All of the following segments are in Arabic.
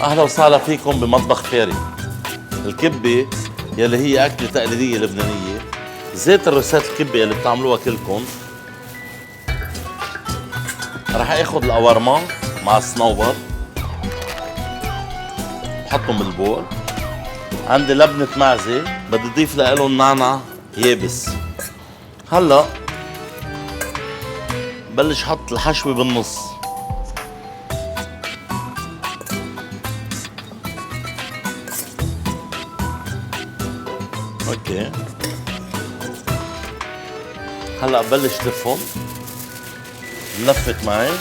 أهلا وسهلا فيكم بمطبخ فاري. الكبة يلي هي أكلة تقليدية لبنانية، زيت الروسات الكبة يلي بتعملوها كلكم. رح اخد القوارما مع الصنوبر بحطهم بالبول. عندي لبنة معزة بدي اضيف لهم نعنع يابس. هلا بلش حط الحشوة بالنص. اوكي، هلا بلش لفهم. لفت معي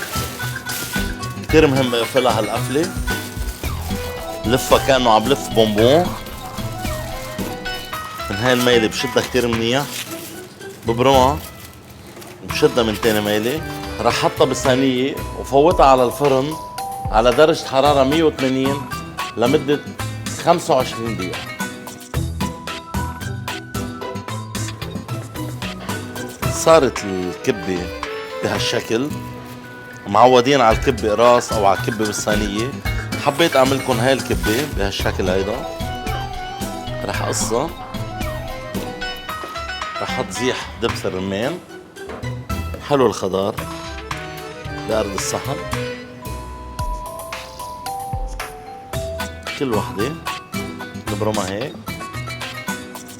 كتير مهم اقفلها هالقفلة. لفها كأنه عم لف بونبون. من هاي الميلة بشدها كتير منيح، ببرمها بشدها من تاني ميلة. رح حطها بصينية وفوتها على الفرن على درجة حرارة 180 لمدة 25 دقيقة. صارت الكبة بهالشكل، معودين على الكبة راس او على الكبة بالصينية. حبيت اعملكم هاي الكبة بهالشكل هيدا. رح اقصها، رح تزيح دبس الرمان. حلو الخضار بأرض الصحن. كل وحدة نبرمها هيك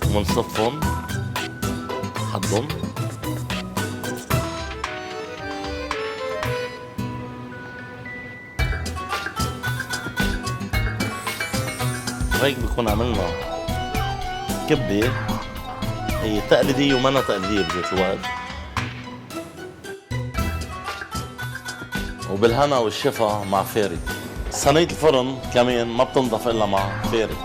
ومنصفهم حدهم. وهيك بكون عملنا كبة هي تقليدية ومنا تقليدية بذات الوقت. وبالهنا والشفا مع فاري. صينية الفرن كمان ما بتنضف إلا مع فاري.